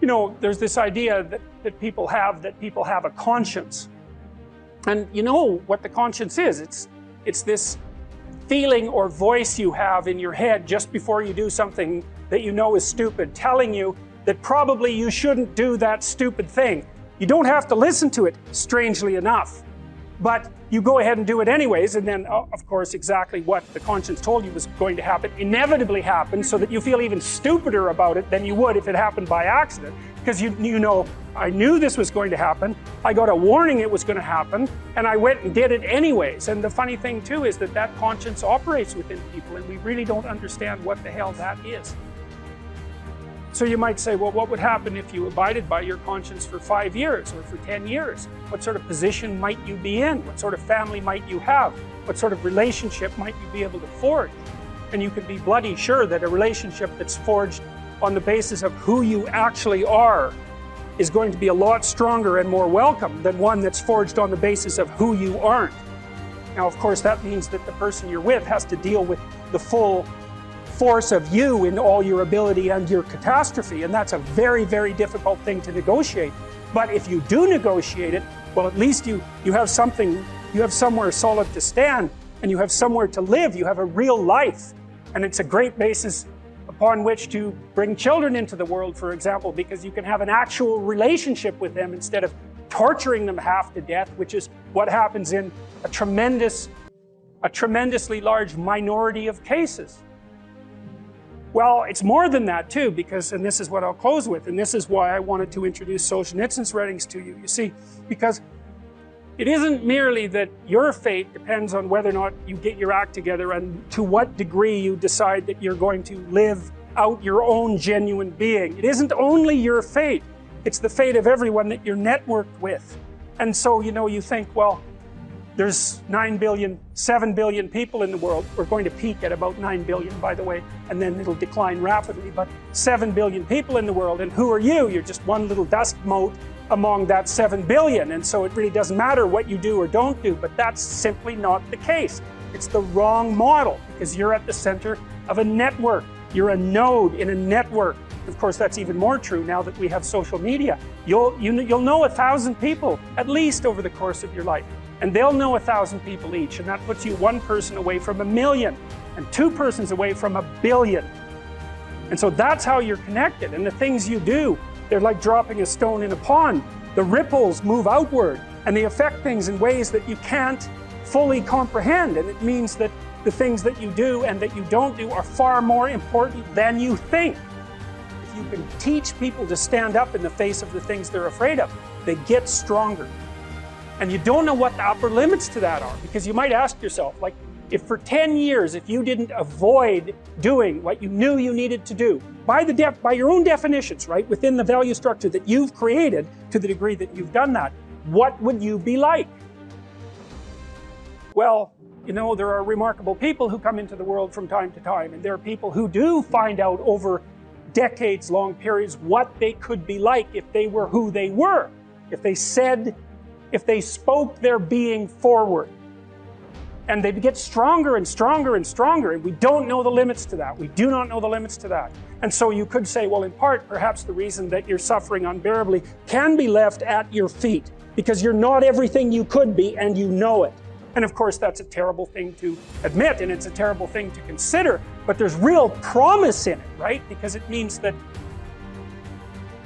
You know, there's this idea that people have a conscience. And you know what the conscience is. It's this feeling or voice you have in your head just before you do something that you know is stupid, telling you that probably you shouldn't do that stupid thing. You don't have to listen to it, strangely enough. But you go ahead and do it anyways, and then, of course, exactly what the conscience told you was going to happen inevitably happens, so that you feel even stupider about it than you would if it happened by accident. Because you know, I knew this was going to happen, I got a warning it was going to happen, and I went and did it anyways. And the funny thing too is that conscience operates within people, and we really don't understand what the hell that is. So you might say, well, what would happen if you abided by your conscience for 5 years or for 10 years? What sort of position might you be in? What sort of family might you have? What sort of relationship might you be able to forge? And you can be bloody sure that a relationship that's forged on the basis of who you actually are is going to be a lot stronger and more welcome than one that's forged on the basis of who you aren't. Now, of course, that means that the person you're with has to deal with the full force of you in all your ability and your catastrophe, and that's a very, very difficult thing to negotiate. But if you do negotiate it, well, at least you have something, you have somewhere solid to stand, and you have somewhere to live, you have a real life. And it's a great basis upon which to bring children into the world, for example, because you can have an actual relationship with them instead of torturing them half to death, which is what happens in a tremendously large minority of cases. Well, it's more than that too, because, and this is what I'll close with, and this is why I wanted to introduce Solzhenitsyn's writings to you. You see, because it isn't merely that your fate depends on whether or not you get your act together and to what degree you decide that you're going to live out your own genuine being. It isn't only your fate, it's the fate of everyone that you're networked with. And so, you know, you think, well, there's 7 billion people in the world. We're going to peak at about 9 billion, by the way, and then it'll decline rapidly, but 7 billion people in the world, and who are you? You're just one little dust mote among that 7 billion, and so it really doesn't matter what you do or don't do, but that's simply not the case. It's the wrong model, because you're at the center of a network. You're a node in a network. Of course, that's even more true now that we have social media. You'll know 1,000 people, at least over the course of your life. And they'll know 1,000 people each, and that puts you one person away from 1 million, and 2 persons away from 1 billion. And so that's how you're connected, and the things you do, they're like dropping a stone in a pond. The ripples move outward, and they affect things in ways that you can't fully comprehend, and it means that the things that you do and that you don't do are far more important than you think. If you can teach people to stand up in the face of the things they're afraid of, they get stronger. And you don't know what the upper limits to that are, because you might ask yourself, like, if for 10 years, if you didn't avoid doing what you knew you needed to do, by your own definitions, right, within the value structure that you've created, to the degree that you've done that, what would you be like? Well, you know, there are remarkable people who come into the world from time to time, and there are people who do find out over decades-long periods what they could be like if they were who they were, if they spoke their being forward. And they get stronger and stronger and stronger, and we don't know the limits to that. We do not know the limits to that. And so you could say, well, in part, perhaps the reason that you're suffering unbearably can be left at your feet, because you're not everything you could be, and you know it. And of course, that's a terrible thing to admit, and it's a terrible thing to consider, but there's real promise in it, right? Because it means that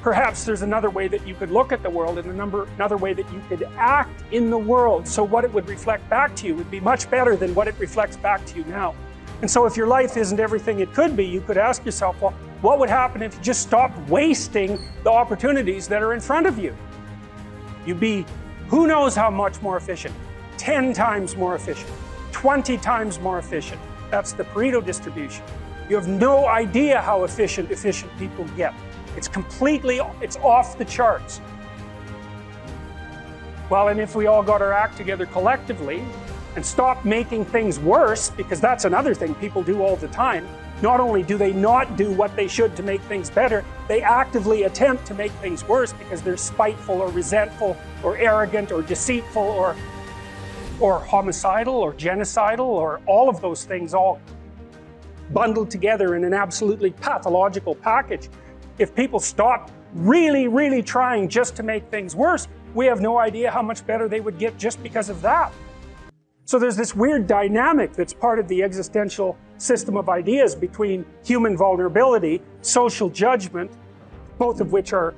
perhaps there's another way that you could look at the world, and another way that you could act in the world, so what it would reflect back to you would be much better than what it reflects back to you now. And so if your life isn't everything it could be, you could ask yourself, well, what would happen if you just stopped wasting the opportunities that are in front of you? You'd be, who knows how much more efficient? 10 times more efficient, 20 times more efficient. That's the Pareto distribution. You have no idea how efficient people get. It's off the charts. Well, and if we all got our act together collectively and stopped making things worse, because that's another thing people do all the time, not only do they not do what they should to make things better, they actively attempt to make things worse because they're spiteful or resentful or arrogant or deceitful or homicidal or genocidal, or all of those things all bundled together in an absolutely pathological package. If people stop really, really trying just to make things worse, we have no idea how much better they would get just because of that. So there's this weird dynamic that's part of the existential system of ideas between human vulnerability, social judgment, both of which are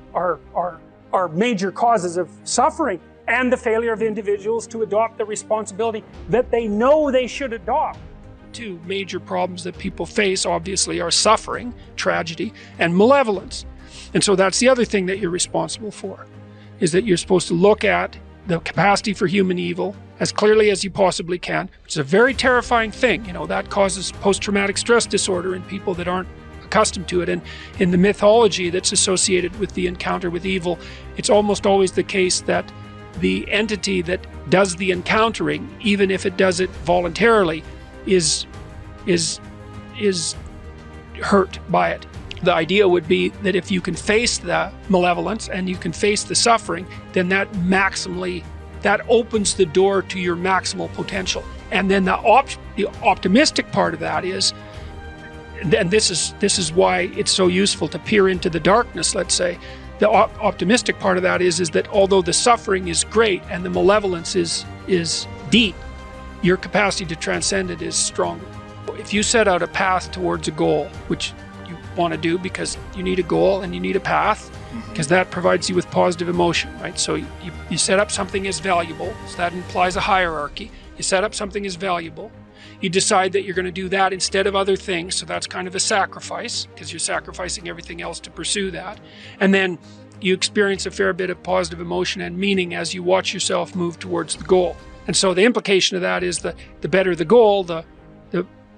major causes of suffering, and the failure of individuals to adopt the responsibility that they know they should adopt. Two major problems that people face, obviously, are suffering, tragedy, and malevolence. And so that's the other thing that you're responsible for, is that you're supposed to look at the capacity for human evil as clearly as you possibly can, which is a very terrifying thing. You know, that causes post-traumatic stress disorder in people that aren't accustomed to it. And in the mythology that's associated with the encounter with evil, it's almost always the case that the entity that does the encountering, even if it does it voluntarily, is hurt by it. The idea would be that if you can face the malevolence and you can face the suffering, then that opens the door to your maximal potential. And then the optimistic part of that is, and this is why it's so useful to peer into the darkness, let's say. The optimistic part of that is that although the suffering is great and the malevolence is deep, your capacity to transcend it is stronger. If you set out a path towards a goal, which you want to do because you need a goal and you need a path, because that provides you with positive emotion, right? So you set up something as valuable, so that implies a hierarchy. You set up something as valuable. You decide that you're going to do that instead of other things, so that's kind of a sacrifice, because you're sacrificing everything else to pursue that. And then you experience a fair bit of positive emotion and meaning as you watch yourself move towards the goal. And so the implication of that is the better the goal, the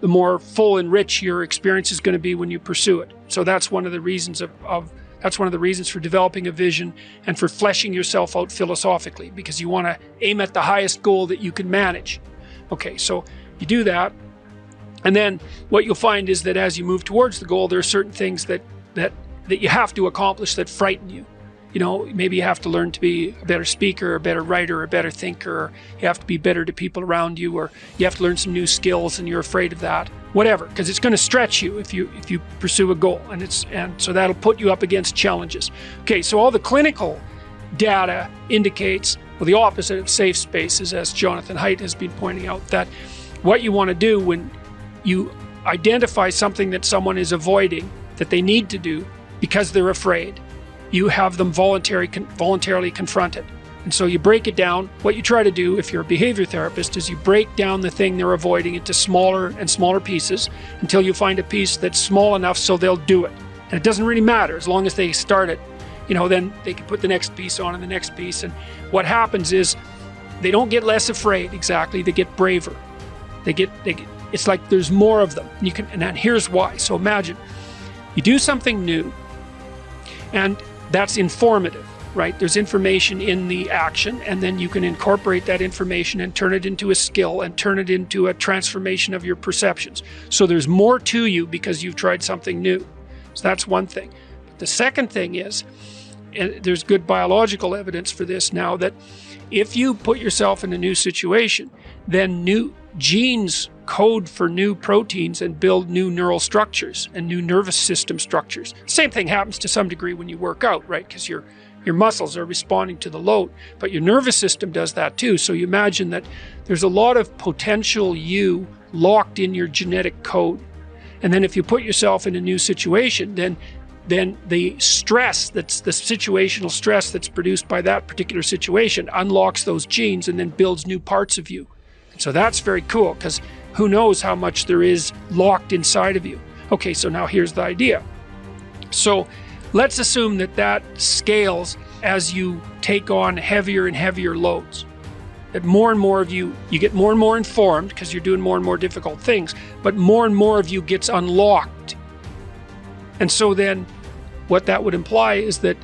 more full and rich your experience is going to be when you pursue it. So that's one of the reasons that's one of the reasons for developing a vision and for fleshing yourself out philosophically, because you want to aim at the highest goal that you can manage. Okay, so you do that, and then what you'll find is that as you move towards the goal, there are certain things that you have to accomplish that frighten you. You know, maybe you have to learn to be a better speaker, a better writer, a better thinker, or you have to be better to people around you, or you have to learn some new skills and you're afraid of that. Whatever, because it's going to stretch you if you pursue a goal, and so that'll put you up against challenges. Okay, so all the clinical data indicates, well, the opposite of safe spaces, as Jonathan Haidt has been pointing out, that what you want to do when you identify something that someone is avoiding that they need to do because they're afraid, you have them voluntarily confront it. And so you break it down. What you try to do if you're a behavior therapist is you break down the thing they're avoiding into smaller and smaller pieces until you find a piece that's small enough so they'll do it. And it doesn't really matter as long as they start it. You know, then they can put the next piece on and the next piece. And what happens is they don't get less afraid exactly, they get braver. They get it's like there's more of them. And here's why. So imagine you do something new, and that's informative, right? There's information in the action, and then you can incorporate that information and turn it into a skill and turn it into a transformation of your perceptions. So there's more to you because you've tried something new. So that's one thing. But the second thing is, and there's good biological evidence for this now, that if you put yourself in a new situation, then new genes code for new proteins and build new neural structures and new nervous system structures. Same thing happens to some degree when you work out, right? Because your muscles are responding to the load, but your nervous system does that too. So you imagine that there's a lot of potential you locked in your genetic code. And then if you put yourself in a new situation, then the stress, that's the situational stress that's produced by that particular situation, unlocks those genes and then builds new parts of you. And so that's very cool, because who knows how much there is locked inside of you. Okay, so now here's the idea. So let's assume that scales as you take on heavier and heavier loads. That more and more of you get more and more informed because you're doing more and more difficult things, but more and more of you gets unlocked. And so then what that would imply is that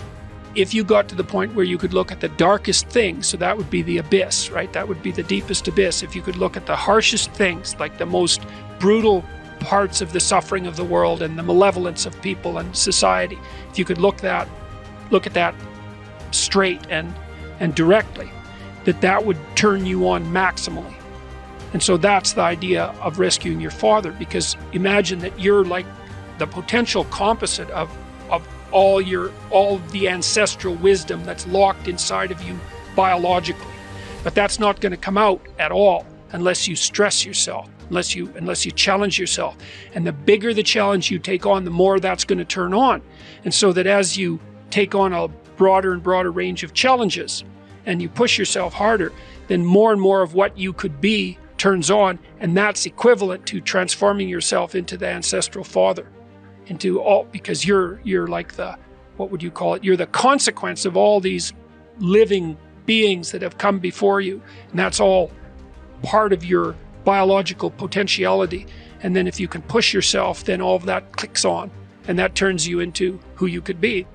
if you got to the point where you could look at the darkest things, so that would be the abyss, right? That would be the deepest abyss. If you could look at the harshest things, like the most brutal parts of the suffering of the world and the malevolence of people and society, if you could look at that straight and directly, that would turn you on maximally. And so that's the idea of rescuing your father, because imagine that you're like the potential composite of all the ancestral wisdom that's locked inside of you biologically. But that's not going to come out at all unless you stress yourself, unless you challenge yourself. And the bigger the challenge you take on, the more that's going to turn on. And so that as you take on a broader and broader range of challenges and you push yourself harder, then more and more of what you could be turns on, and that's equivalent to transforming yourself into the ancestral father, because you're like what would you call it? You're the consequence of all these living beings that have come before you, and that's all part of your biological potentiality. And then if you can push yourself, then all of that clicks on, and that turns you into who you could be.